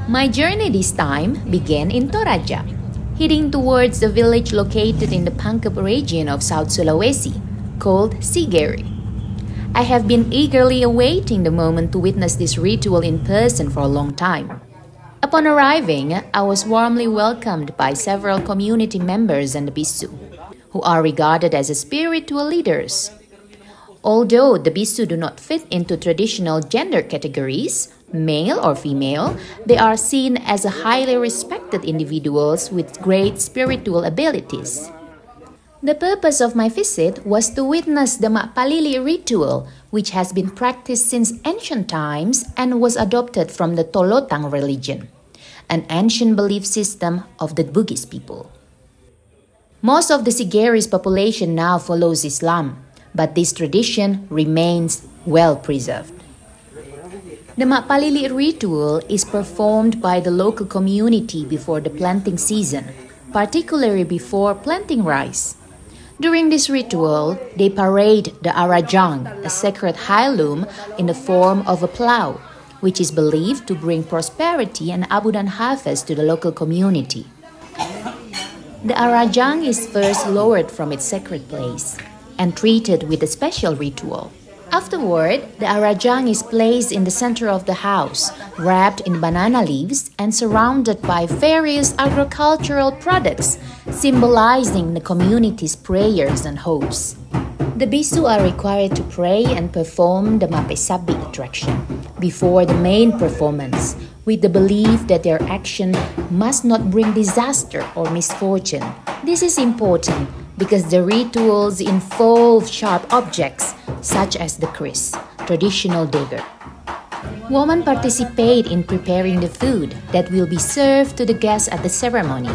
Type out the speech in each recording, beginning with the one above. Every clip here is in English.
My journey this time began in Toraja, heading towards the village located in the Pangkep region of South Sulawesi, called Sigeri. I have been eagerly awaiting the moment to witness this ritual in person for a long time. Upon arriving, I was warmly welcomed by several community members and the bisu, who are regarded as spiritual leaders. Although the bisu do not fit into traditional gender categories, male or female, they are seen as highly respected individuals with great spiritual abilities. The purpose of my visit was to witness the Makpalili ritual, which has been practiced since ancient times and was adopted from the Tolotang religion, an ancient belief system of the Bugis people. Most of the Sigeri's population now follows Islam, but this tradition remains well preserved. The Makpalili ritual is performed by the local community before the planting season, particularly before planting rice. During this ritual, they parade the arajang, a sacred heirloom in the form of a plow, which is believed to bring prosperity and abundant harvest to the local community. The arajang is first lowered from its sacred place and treated with a special ritual. Afterward, the arajang is placed in the center of the house, wrapped in banana leaves and surrounded by various agricultural products, symbolizing the community's prayers and hopes. The bisu are required to pray and perform the mapesabi attraction before the main performance, with the belief that their action must not bring disaster or misfortune. This is important because the rituals involve sharp objects such as the kris, traditional dagger. Women participate in preparing the food that will be served to the guests at the ceremony,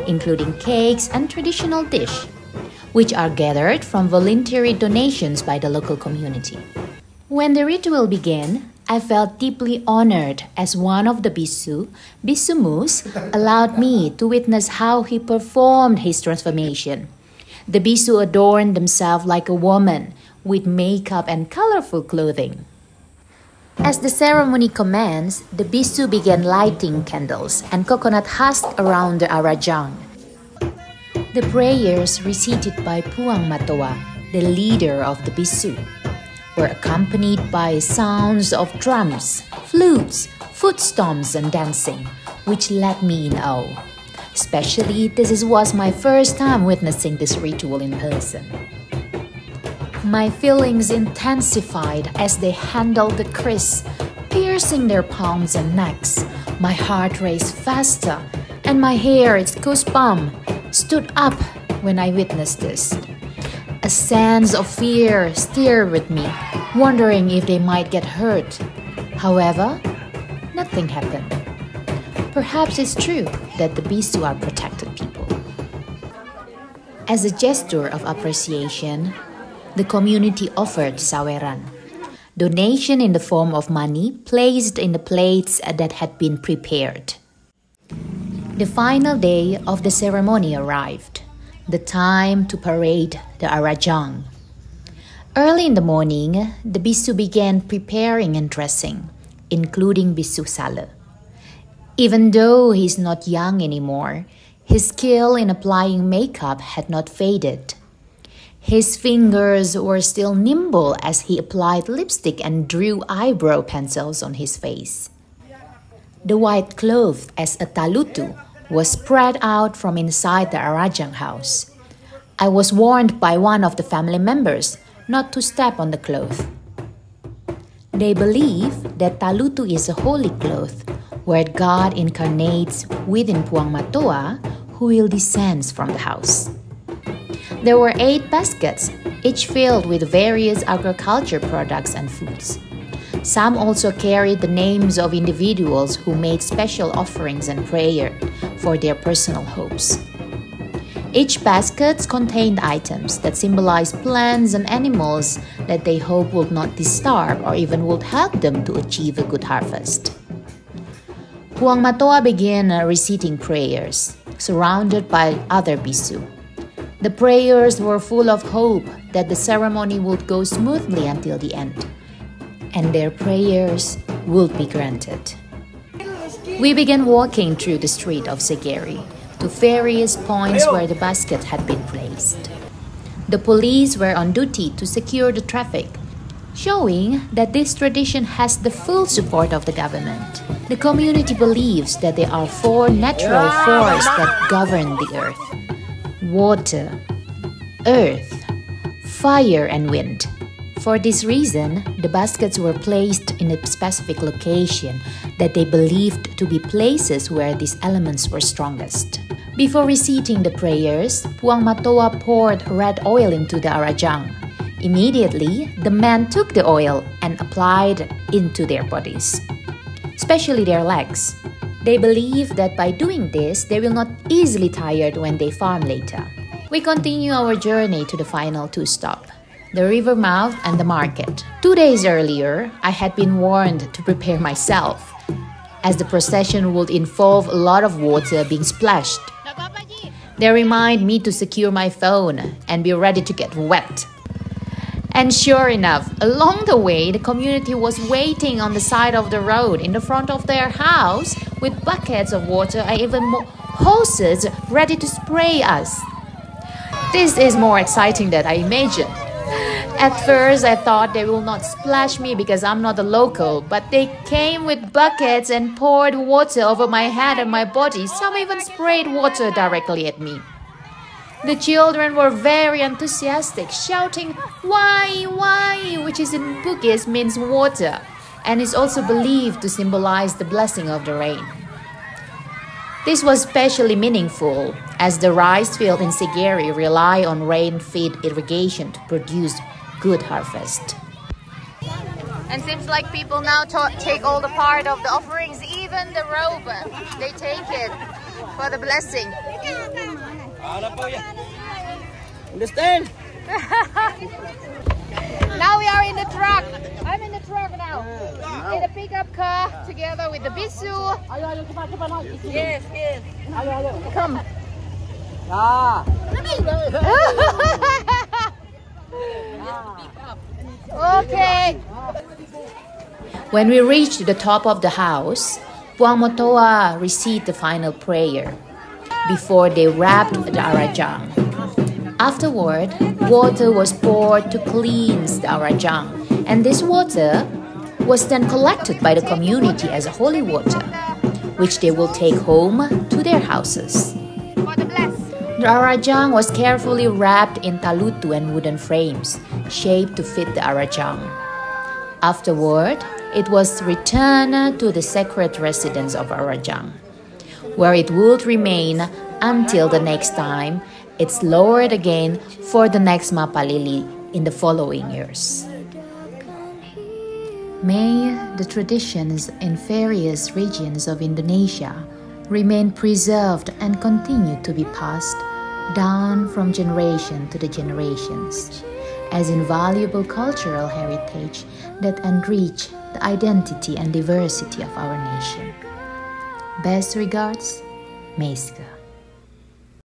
including cakes and traditional dish, which are gathered from voluntary donations by the local community. When the ritual began, I felt deeply honored as one of the bisu. Bisu Mus allowed me to witness how he performed his transformation. The bisu adorned themselves like a woman, with makeup and colorful clothing. As the ceremony commenced, the bisu began lighting candles and coconut husk around the arajang. The prayers recited by Puang Matoa, the leader of the bisu, were accompanied by sounds of drums, flutes, foot stomps, and dancing, which left me in awe. Especially, this was my first time witnessing this ritual in person. My feelings intensified as they handled the kris, piercing their palms and necks. My heart raced faster, and my hair, its goosebumps, stood up when I witnessed this. A sense of fear stirred with me, wondering if they might get hurt. However, nothing happened. Perhaps it's true that the bisu are protected people. As a gesture of appreciation, the community offered saweran, donation in the form of money placed in the plates that had been prepared. The final day of the ceremony arrived, the time to parade the arajang. Early in the morning, the bisu began preparing and dressing, including bisu Sale. Even though he is not young anymore, his skill in applying makeup had not faded. His fingers were still nimble as he applied lipstick and drew eyebrow pencils on his face. The white cloth as a talutu was spread out from inside the arajang house. I was warned by one of the family members not to step on the cloth. They believe that talutu is a holy cloth where God incarnates within Puang Matoa, who will descend from the house. There were 8 baskets, each filled with various agriculture products and foods. Some also carried the names of individuals who made special offerings and prayer for their personal hopes. Each basket contained items that symbolized plants and animals that they hoped would not starve or even would help them to achieve a good harvest. Puang Matoa began reciting prayers, surrounded by other bisu. The prayers were full of hope that the ceremony would go smoothly until the end, and their prayers would be granted. We began walking through the street of Sigeri to various points where the basket had been placed. The police were on duty to secure the traffic, showing that this tradition has the full support of the government. The community believes that there are 4 natural forces that govern the earth: water, earth, fire, and wind. For this reason, the baskets were placed in a specific location that they believed to be places where these elements were strongest. Before reciting the prayers, Puang Matoa poured red oil into the arajang. Immediately, the men took the oil and applied it into their bodies, especially their legs. They believe that by doing this, they will not easily tired when they farm later. We continue our journey to the final 2 stops, the river mouth and the market. 2 days earlier, I had been warned to prepare myself, as the procession would involve a lot of water being splashed. They remind me to secure my phone and be ready to get wet. And sure enough, along the way, the community was waiting on the side of the road in the front of their house with buckets of water and even hoses ready to spray us. This is more exciting than I imagined. At first, I thought they will not splash me because I'm not a local, but they came with buckets and poured water over my head and my body. Some even sprayed water directly at me. The children were very enthusiastic, shouting, why, which is in Bugis means water, and is also believed to symbolize the blessing of the rain. This was especially meaningful, as the rice field in Sigeri rely on rain-fed irrigation to produce good harvest. And seems like people now take all the part of the offerings, even the robe. They take it for the blessing. Understand? Now we are in the truck. I'm in the truck now. In the pickup car together with the bisu. Yes. Come. Okay. When we reached the top of the house, Puang Matoa received the final prayer before they wrapped the arajang. Afterward, water was poured to cleanse the arajang, and this water was then collected by the community as a holy water, which they will take home to their houses. The arajang was carefully wrapped in talutu and wooden frames, shaped to fit the arajang. Afterward, it was returned to the sacred residence of arajang, where it would remain until the next time it's lowered again for the next mapalili in the following years. May the traditions in various regions of Indonesia remain preserved and continue to be passed down from generation to the generations as invaluable cultural heritage that enrich the identity and diversity of our nation. Best regards, Meiska.